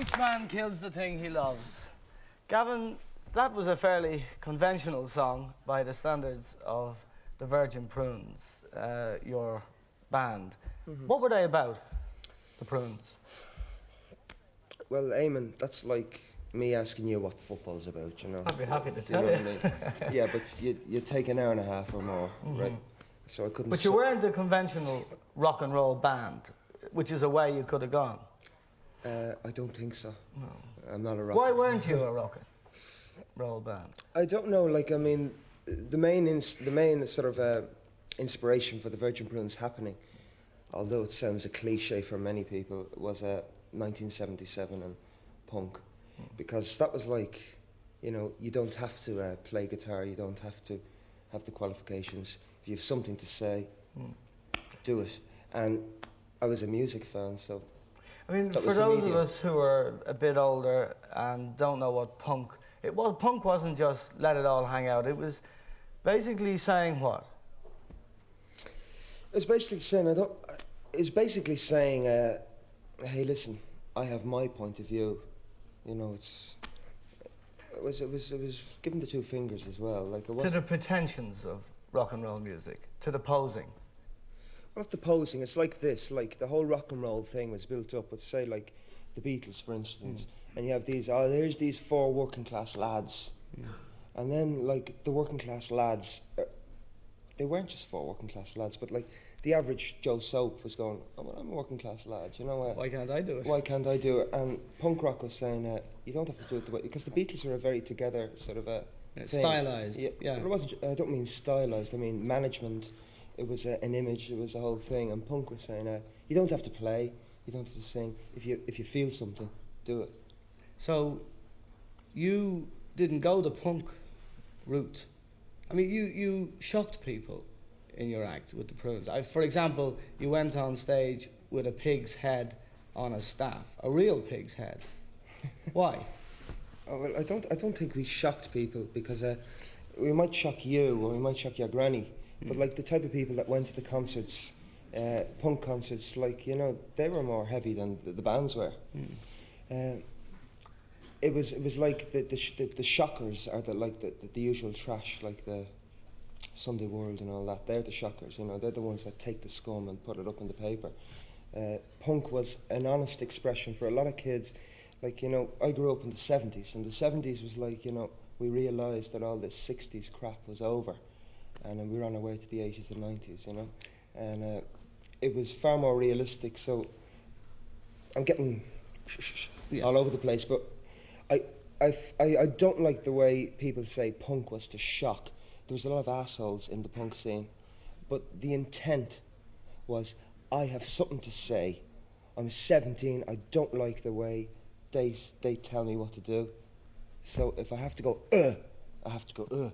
Each man kills the thing he loves. Gavin, that was a fairly conventional song by the standards of the Virgin Prunes, your band. What were they about, the Prunes? Well, Eamon, that's like me asking you what football's about, you know. I'd be happy to tell you. Know you. What I mean? Yeah, but you take an hour and a half or more, right? So I couldn't. But you weren't a conventional rock and roll band, which is a way you could have gone. I don't think so. No. I'm not a rock. Why weren't you a rock and roll band? I don't know. Like, I mean, the main sort of inspiration for the Virgin Prunes happening, although it sounds a cliche for many people, was 1977 and punk, because that was like, you know, you don't have to play guitar, you don't have to have the qualifications. If you have something to say, do it. And I was a music fan, so. I mean, for those of us who are a bit older and don't know what punk, punk wasn't just let it all hang out. It was basically saying what? It's basically saying hey, listen, I have my point of view. You know, it was giving the two fingers as well. Like, it wasn't to the pretensions of rock and roll music, to the posing. Not the posing. It's like this. Like, the whole rock and roll thing was built up with, say, like the Beatles, for instance, and you have these. Oh, there's these four working class lads, and then like the working class lads, they weren't just four working class lads, but like the average Joe Soap was going, oh, well, I'm a working class lad, you know. Why can't I do it? Why can't I do it? And punk rock was saying, you don't have to do it the way, because the Beatles were a very together sort of a stylised. Yeah. Well, it wasn't. I don't mean stylised. I mean management. It was an image. It was a whole thing. And punk was saying, you don't have to play. You don't have to sing. If you feel something, do it. So, you didn't go the punk route. I mean, you shocked people in your act with the Prunes. For example, you went on stage with a pig's head on a staff, a real pig's head. Why? Oh, well, I don't think we shocked people, because we might shock you or we might shock your granny, but like the type of people that went to the concerts, punk concerts, like, you know, they were more heavy than the bands were. It was like the shockers are the usual trash, like the Sunday World and all that. They're the shockers, you know. They're the ones that take the scum and put it up in the paper. Punk was an honest expression for a lot of kids. Like, you know, I grew up in the 70s, and the 70s was like, you know, we realised that all this 60s crap was over, and we were on our way to the 80s and 90s, you know. And it was far more realistic, so I'm getting all over the place, but I don't like the way people say punk was to shock. There was a lot of assholes in the punk scene, but the intent was, I have something to say. I'm 17, I don't like the way they tell me what to do. So if I have to go, I have to go,